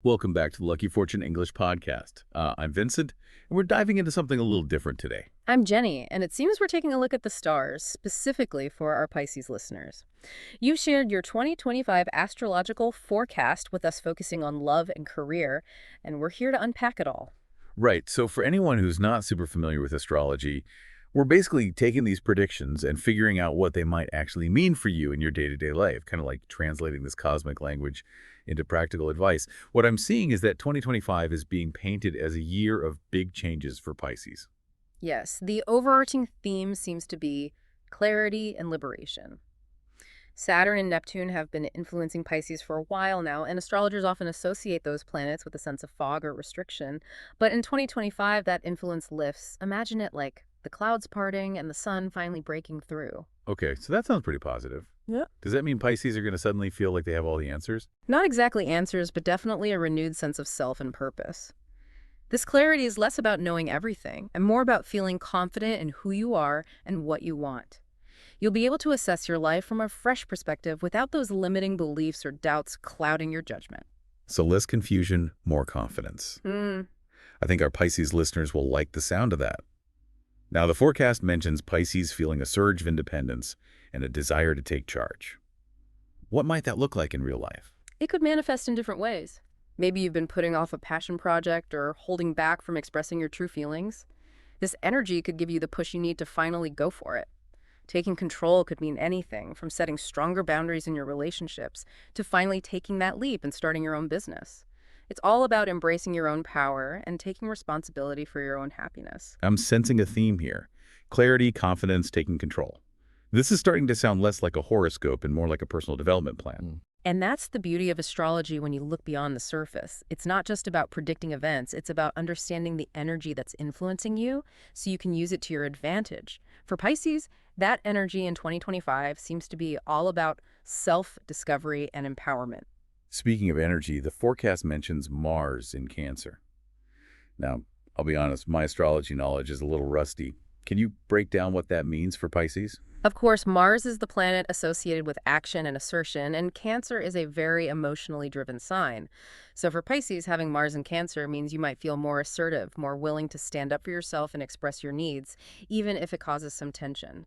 Welcome back to the Lucky Fortune English podcast. I'm Vincent, and we're diving into something a little different today. I'm Jenny, and it seems we're taking a look at the stars, specifically for our Pisces listeners. You shared your 2025 astrological forecast with us focusing on love and career, and we're here to unpack it all. Right, so for anyone who's not super familiar with astrology, we're basically taking these predictions and figuring out what they might actually mean for you in your day-to-day life, kind of like translating this cosmic language into practical advice. What I'm seeing is that 2025 is being painted as a year of big changes for Pisces. Yes, the overarching theme seems to be clarity and liberation. Saturn and Neptune have been influencing Pisces for a while now, and astrologers often associate those planets with a sense of fog or restriction. But in 2025, that influence lifts. Imagine it like the clouds parting and the sun finally breaking through. Okay, so that sounds pretty positive. Yeah. Does that mean Pisces are going to suddenly feel like they have all the answers? Not exactly answers, but definitely a renewed sense of self and purpose. This clarity is less about knowing everything and more about feeling confident in who you are and what you want. You'll be able to assess your life from a fresh perspective without those limiting beliefs or doubts clouding your judgment. So less confusion, more confidence. Hmm. I think our Pisces listeners will like the sound of that. Now, the forecast mentions Pisces feeling a surge of independence and a desire to take charge. What might that look like in real life? It could manifest in different ways. Maybe you've been putting off a passion project or holding back from expressing your true feelings. This energy could give you the push you need to finally go for it. Taking control could mean anything from setting stronger boundaries in your relationships to finally taking that leap and starting your own business. It's all about embracing your own power and taking responsibility for your own happiness. I'm sensing a theme here. Clarity, confidence, taking control. This is starting to sound less like a horoscope and more like a personal development plan. And that's the beauty of astrology when you look beyond the surface. It's not just about predicting events, it's about understanding the energy that's influencing you so you can use it to your advantage. For Pisces, that energy in 2025 seems to be all about self-discovery and empowerment. Speaking of energy, the forecast mentions Mars in Cancer. Now, I'll be honest, my astrology knowledge is a little rusty. Can you break down what that means for Pisces? Of course, Mars is the planet associated with action and assertion, and Cancer is a very emotionally driven sign. So for Pisces, having Mars in Cancer means you might feel more assertive, more willing to stand up for yourself and express your needs, even if it causes some tension.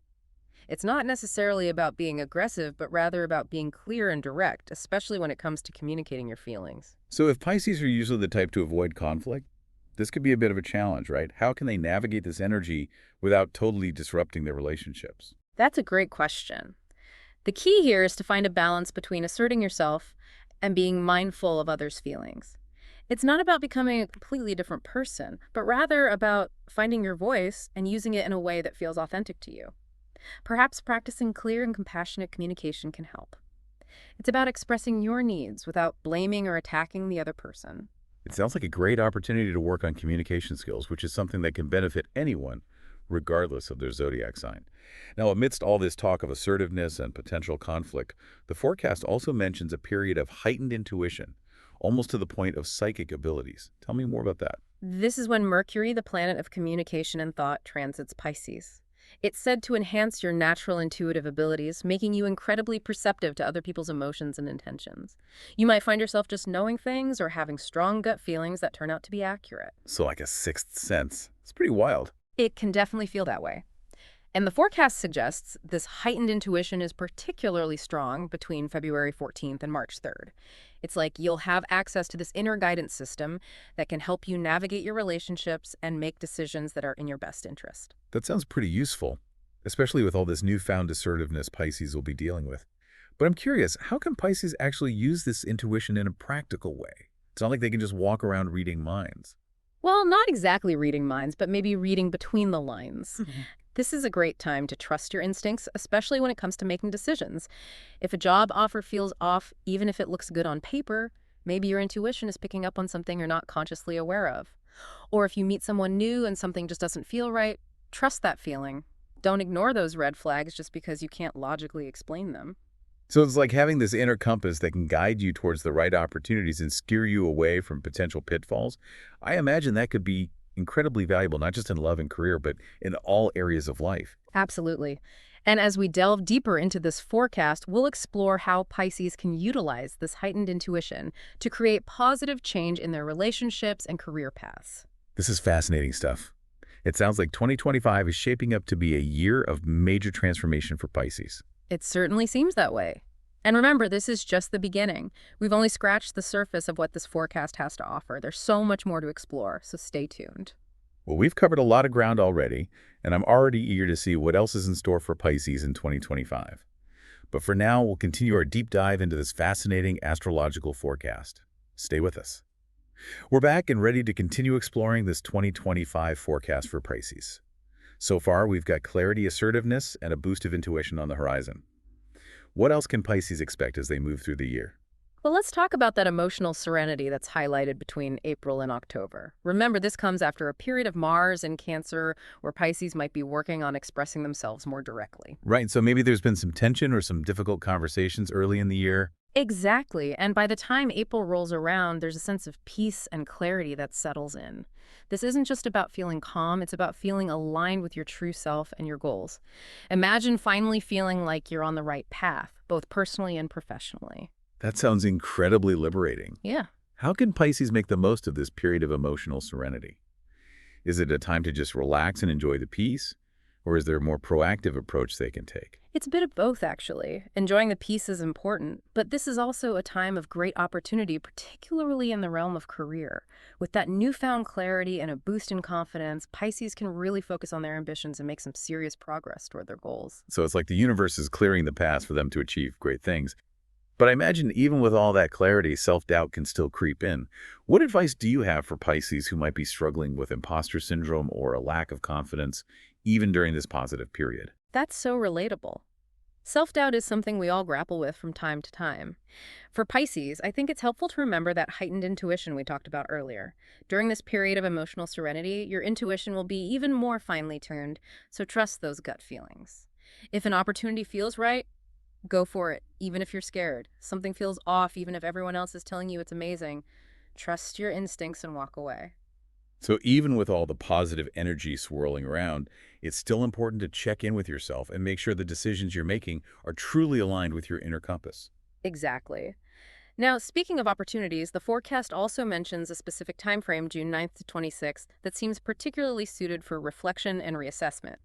It's not necessarily about being aggressive, but rather about being clear and direct, especially when it comes to communicating your feelings. So if Pisces are usually the type to avoid conflict, this could be a bit of a challenge, right? How can they navigate this energy without totally disrupting their relationships? That's a great question. The key here is to find a balance between asserting yourself and being mindful of others' feelings. It's not about becoming a completely different person, but rather about finding your voice and using it in a way that feels authentic to you. Perhaps practicing clear and compassionate communication can help. It's about expressing your needs without blaming or attacking the other person. It sounds like a great opportunity to work on communication skills, which is something that can benefit anyone, regardless of their zodiac sign. Now, amidst all this talk of assertiveness and potential conflict, the forecast also mentions a period of heightened intuition, almost to the point of psychic abilities. Tell me more about that. This is when Mercury, the planet of communication and thought, transits Pisces. It's said to enhance your natural intuitive abilities, making you incredibly perceptive to other people's emotions and intentions. You might find yourself just knowing things or having strong gut feelings that turn out to be accurate. So like a sixth sense. It's pretty wild. It can definitely feel that way. And the forecast suggests this heightened intuition is particularly strong between February 14th and March 3rd. It's like you'll have access to this inner guidance system that can help you navigate your relationships and make decisions that are in your best interest. That sounds pretty useful, especially with all this newfound assertiveness Pisces will be dealing with. But I'm curious, how can Pisces actually use this intuition in a practical way? It's not like they can just walk around reading minds. Well, not exactly reading minds, but maybe reading between the lines. This is a great time to trust your instincts, especially when it comes to making decisions. If a job offer feels off, even if it looks good on paper, maybe your intuition is picking up on something you're not consciously aware of. Or if you meet someone new and something just doesn't feel right, trust that feeling. Don't ignore those red flags just because you can't logically explain them. So it's like having this inner compass that can guide you towards the right opportunities and steer you away from potential pitfalls. I imagine that could be incredibly valuable, not just in love and career, but in all areas of life. Absolutely. And as we delve deeper into this forecast, we'll explore how Pisces can utilize this heightened intuition to create positive change in their relationships and career paths. This is fascinating stuff. It sounds like 2025 is shaping up to be a year of major transformation for Pisces. It certainly seems that way. And remember, this is just the beginning. We've only scratched the surface of what this forecast has to offer. There's so much more to explore, so stay tuned. Well, we've covered a lot of ground already, and I'm already eager to see what else is in store for Pisces in 2025. But for now, we'll continue our deep dive into this fascinating astrological forecast. Stay with us. We're back and ready to continue exploring this 2025 forecast for Pisces. So far, we've got clarity, assertiveness, and a boost of intuition on the horizon. What else can Pisces expect as they move through the year? Well, let's talk about that emotional serenity that's highlighted between April and October. Remember, this comes after a period of Mars in Cancer where Pisces might be working on expressing themselves more directly. Right, so maybe there's been some tension or some difficult conversations early in the year. Exactly. And by the time April rolls around, there's a sense of peace and clarity that settles in. This isn't just about feeling calm, it's about feeling aligned with your true self and your goals. Imagine finally feeling like you're on the right path, both personally and professionally. That sounds incredibly liberating. Yeah. How can Pisces make the most of this period of emotional serenity? Is it a time to just relax and enjoy the peace? Or is there a more proactive approach they can take? It's a bit of both, actually. Enjoying the peace is important, but this is also a time of great opportunity, particularly in the realm of career. With that newfound clarity and a boost in confidence, Pisces can really focus on their ambitions and make some serious progress toward their goals. So it's like the universe is clearing the path for them to achieve great things. But I imagine even with all that clarity, self-doubt can still creep in. What advice do you have for Pisces who might be struggling with imposter syndrome or a lack of confidence, even during this positive period? That's so relatable. Self-doubt is something we all grapple with from time to time. For Pisces, I think it's helpful to remember that heightened intuition we talked about earlier. During this period of emotional serenity, your intuition will be even more finely tuned, so trust those gut feelings. If an opportunity feels right, go for it, even if you're scared. Something feels off, even if everyone else is telling you it's amazing. Trust your instincts and walk away. So even with all the positive energy swirling around, it's still important to check in with yourself and make sure the decisions you're making are truly aligned with your inner compass. Exactly. Now, speaking of opportunities, the forecast also mentions a specific time frame, June 9th to 26th, that seems particularly suited for reflection and reassessment.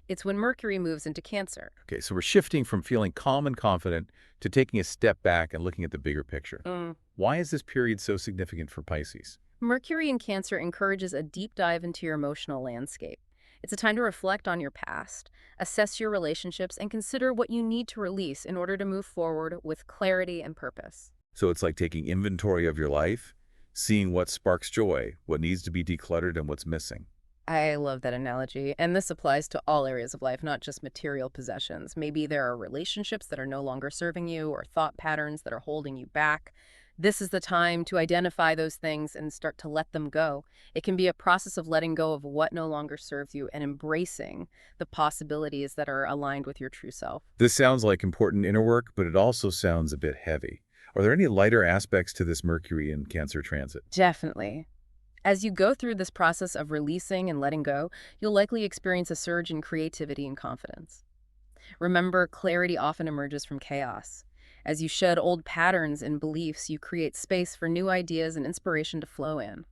It's when Mercury moves into Cancer. Okay, so we're shifting from feeling calm and confident to taking a step back and looking at the bigger picture. Why is this period so significant for Pisces? Mercury in Cancer encourages a deep dive into your emotional landscape. It's a time to reflect on your past, assess your relationships, and consider what you need to release in order to move forward with clarity and purpose. So it's like taking inventory of your life, seeing what sparks joy, what needs to be decluttered, and what's missing. I love that analogy, and this applies to all areas of life, not just material possessions. Maybe there are relationships that are no longer serving you or thought patterns that are holding you back. This is the time to identify those things and start to let them go. It can be a process of letting go of what no longer serves you and embracing the possibilities that are aligned with your true self. This sounds like important inner work, but it also sounds a bit heavy. Are there any lighter aspects to this Mercury in Cancer transit? Definitely. As you go through this process of releasing and letting go, you'll likely experience a surge in creativity and confidence. Remember, clarity often emerges from chaos. As you shed old patterns and beliefs, you create space for new ideas and inspiration to flow in.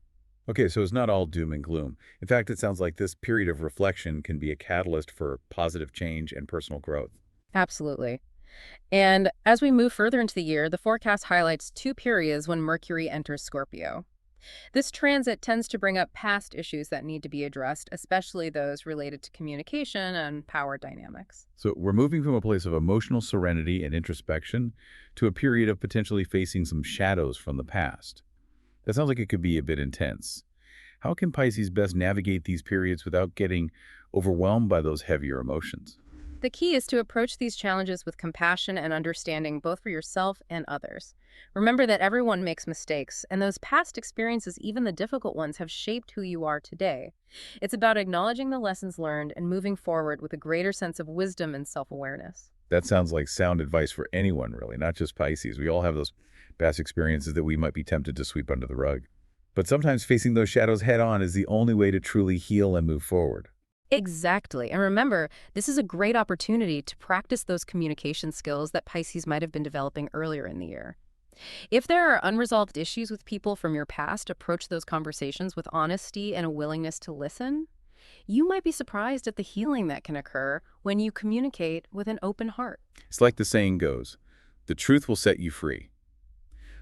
Okay, so it's not all doom and gloom. In fact, it sounds like this period of reflection can be a catalyst for positive change and personal growth. Absolutely. And as we move further into the year, the forecast highlights two periods when Mercury enters Scorpio. This transit tends to bring up past issues that need to be addressed, especially those related to communication and power dynamics. So we're moving from a place of emotional serenity and introspection to a period of potentially facing some shadows from the past. That sounds like it could be a bit intense. How can Pisces best navigate these periods without getting overwhelmed by those heavier emotions? The key is to approach these challenges with compassion and understanding both for yourself and others. Remember that everyone makes mistakes, and those past experiences, even the difficult ones, have shaped who you are today. It's about acknowledging the lessons learned and moving forward with a greater sense of wisdom and self-awareness. That sounds like sound advice for anyone, really, not just Pisces. We all have those past experiences that we might be tempted to sweep under the rug. But sometimes facing those shadows head on is the only way to truly heal and move forward. Exactly. And remember, this is a great opportunity to practice those communication skills that Pisces might have been developing earlier in the year. If there are unresolved issues with people from your past, approach those conversations with honesty and a willingness to listen. You might be surprised at the healing that can occur when you communicate with an open heart. It's like the saying goes, the truth will set you free.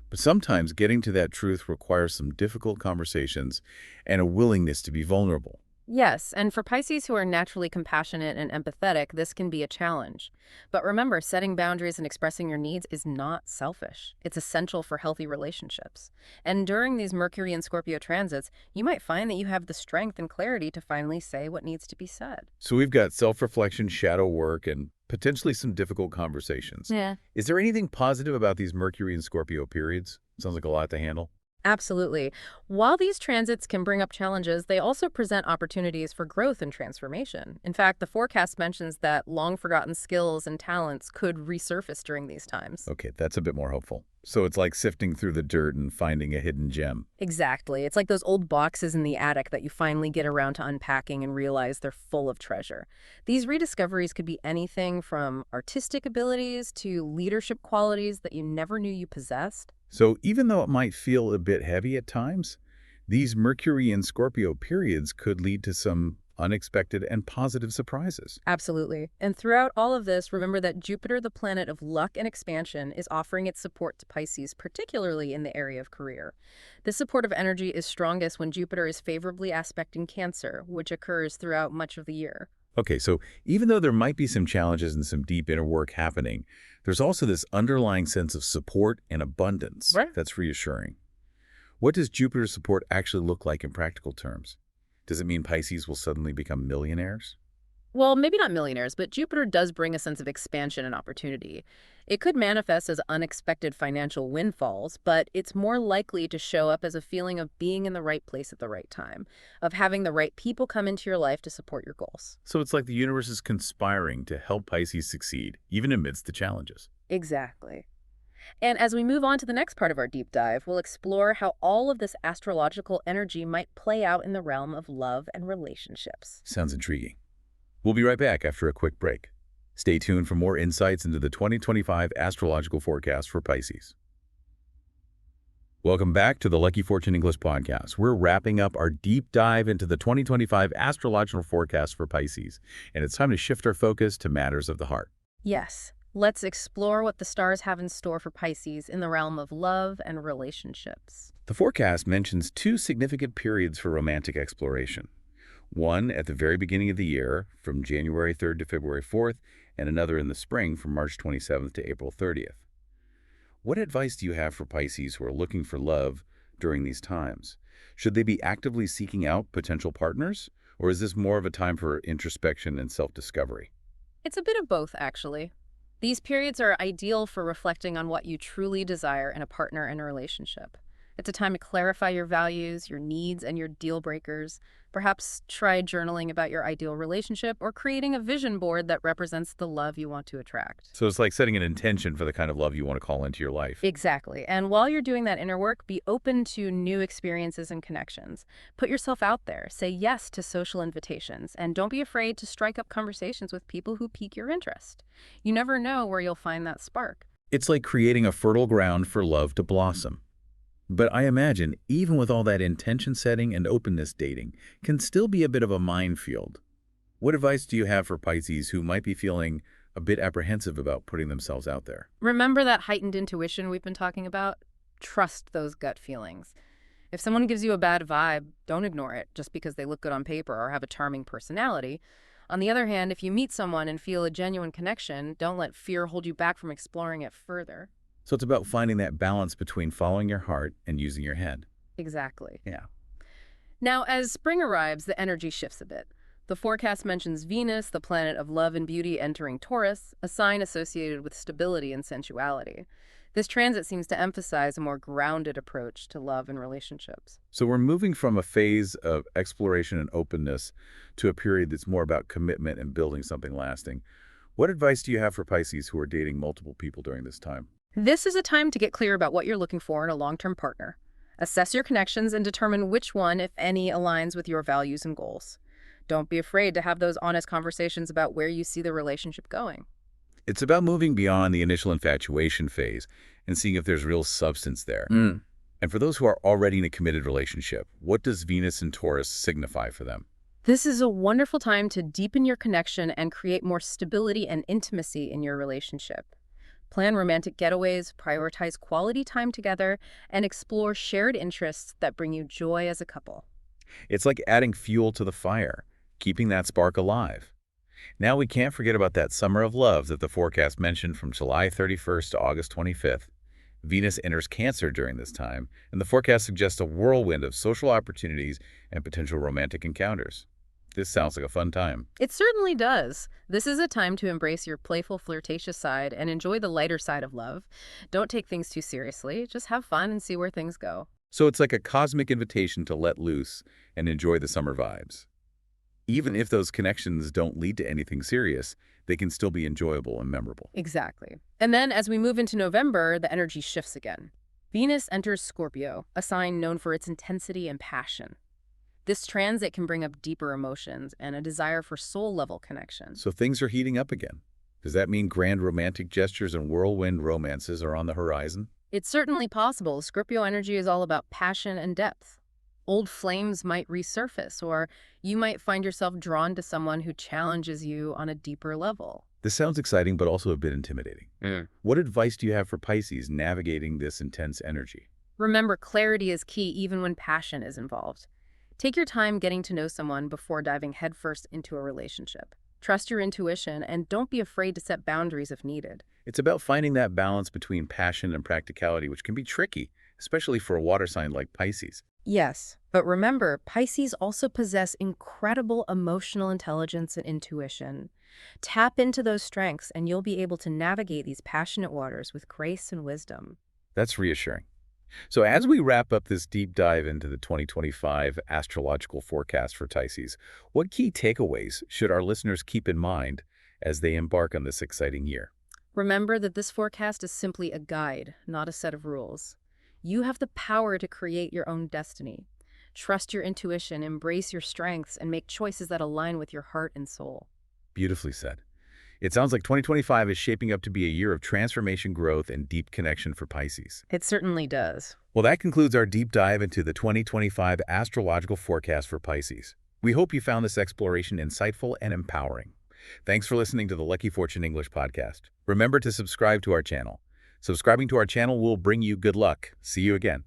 But sometimes getting to that truth requires some difficult conversations and a willingness to be vulnerable. Yes, and for Pisces who are naturally compassionate and empathetic, this can be a challenge. But remember, setting boundaries and expressing your needs is not selfish. It's essential for healthy relationships. And during these Mercury and Scorpio transits, you might find that you have the strength and clarity to finally say what needs to be said. So we've got self-reflection, shadow work, and potentially some difficult conversations. Yeah. Is there anything positive about these Mercury and Scorpio periods? Sounds like a lot to handle. Absolutely. While these transits can bring up challenges, they also present opportunities for growth and transformation. In fact, the forecast mentions that long-forgotten skills and talents could resurface during these times. Okay, that's a bit more hopeful. So it's like sifting through the dirt and finding a hidden gem. Exactly. It's like those old boxes in the attic that you finally get around to unpacking and realize they're full of treasure. These rediscoveries could be anything from artistic abilities to leadership qualities that you never knew you possessed. So even though it might feel a bit heavy at times, these Mercury and Scorpio periods could lead to some unexpected and positive surprises. Absolutely. And throughout all of this, remember that Jupiter, the planet of luck and expansion, is offering its support to Pisces, particularly in the area of career. This supportive energy is strongest when Jupiter is favorably aspecting Cancer, which occurs throughout much of the year. Okay, so even though there might be some challenges and some deep inner work happening, there's also this underlying sense of support and abundance Right. that's reassuring. What does Jupiter's support actually look like in practical terms? Does it mean Pisces will suddenly become millionaires? Well, maybe not millionaires, but Jupiter does bring a sense of expansion and opportunity. It could manifest as unexpected financial windfalls, but it's more likely to show up as a feeling of being in the right place at the right time, of having the right people come into your life to support your goals. So it's like the universe is conspiring to help Pisces succeed, even amidst the challenges. Exactly. And as we move on to the next part of our deep dive, we'll explore how all of this astrological energy might play out in the realm of love and relationships. Sounds intriguing. We'll be right back after a quick break. Stay tuned for more insights into the 2025 astrological forecast for Pisces. Welcome back to the Lucky Fortune English podcast. We're wrapping up our deep dive into the 2025 astrological forecast for Pisces, and it's time to shift our focus to matters of the heart. Yes, let's explore what the stars have in store for Pisces in the realm of love and relationships. The forecast mentions two significant periods for romantic exploration. One at the very beginning of the year, from January 3rd to February 4th, and another in the spring from March 27th to April 30th. What advice do you have for Pisces who are looking for love during these times? Should they be actively seeking out potential partners, or is this more of a time for introspection and self-discovery? It's a bit of both, actually. These periods are ideal for reflecting on what you truly desire in a partner and a relationship. It's a time to clarify your values, your needs, and your deal breakers. Perhaps try journaling about your ideal relationship or creating a vision board that represents the love you want to attract. So it's like setting an intention for the kind of love you want to call into your life. Exactly. And while you're doing that inner work, be open to new experiences and connections. Put yourself out there. Say yes to social invitations. And don't be afraid to strike up conversations with people who pique your interest. You never know where you'll find that spark. It's like creating a fertile ground for love to blossom. But I imagine, even with all that intention setting and openness dating, can still be a bit of a minefield. What advice do you have for Pisces who might be feeling a bit apprehensive about putting themselves out there? Remember that heightened intuition we've been talking about? Trust those gut feelings. If someone gives you a bad vibe, don't ignore it just because they look good on paper or have a charming personality. On the other hand, if you meet someone and feel a genuine connection, don't let fear hold you back from exploring it further. So it's about finding that balance between following your heart and using your head. Exactly. Yeah. Now, as spring arrives, the energy shifts a bit. The forecast mentions Venus, the planet of love and beauty, entering Taurus, a sign associated with stability and sensuality. This transit seems to emphasize a more grounded approach to love and relationships. So we're moving from a phase of exploration and openness to a period that's more about commitment and building something lasting. What advice do you have for Pisces who are dating multiple people during this time? This is a time to get clear about what you're looking for in a long-term partner. Assess your connections and determine which one, if any, aligns with your values and goals. Don't be afraid to have those honest conversations about where you see the relationship going. It's about moving beyond the initial infatuation phase and seeing if there's real substance there. And for those who are already in a committed relationship, what does Venus in Taurus signify for them? This is a wonderful time to deepen your connection and create more stability and intimacy in your relationship. Plan romantic getaways, prioritize quality time together, and explore shared interests that bring you joy as a couple. It's like adding fuel to the fire, keeping that spark alive. Now we can't forget about that summer of love that the forecast mentioned from July 31st to August 25th. Venus enters Cancer during this time, and the forecast suggests a whirlwind of social opportunities and potential romantic encounters. This sounds like a fun time. It certainly does. This is a time to embrace your playful, flirtatious side and enjoy the lighter side of love. Don't take things too seriously. Just have fun and see where things go. So it's like a cosmic invitation to let loose and enjoy the summer vibes. Even if those connections don't lead to anything serious, they can still be enjoyable and memorable. Exactly. And then as we move into November, the energy shifts again. Venus enters Scorpio, a sign known for its intensity and passion. This transit can bring up deeper emotions and a desire for soul-level connection. So things are heating up again. Does that mean grand romantic gestures and whirlwind romances are on the horizon? It's certainly possible. Scorpio energy is all about passion and depth. Old flames might resurface, or you might find yourself drawn to someone who challenges you on a deeper level. This sounds exciting, but also a bit intimidating. What advice do you have for Pisces navigating this intense energy? Remember, clarity is key even when passion is involved. Take your time getting to know someone before diving headfirst into a relationship. Trust your intuition and don't be afraid to set boundaries if needed. It's about finding that balance between passion and practicality, which can be tricky, especially for a water sign like Pisces. Yes, but remember, Pisces also possess incredible emotional intelligence and intuition. Tap into those strengths and you'll be able to navigate these passionate waters with grace and wisdom. That's reassuring. So as we wrap up this deep dive into the 2025 astrological forecast for Pisces, what key takeaways should our listeners keep in mind as they embark on this exciting year? Remember that this forecast is simply a guide, not a set of rules. You have the power to create your own destiny. Trust your intuition, embrace your strengths, and make choices that align with your heart and soul. Beautifully said. It sounds like 2025 is shaping up to be a year of transformation, growth, and deep connection for Pisces. It certainly does. Well, that concludes our deep dive into the 2025 astrological forecast for Pisces. We hope you found this exploration insightful and empowering. Thanks for listening to the Lucky Fortune English podcast. Remember to subscribe to our channel. Subscribing to our channel will bring you good luck. See you again.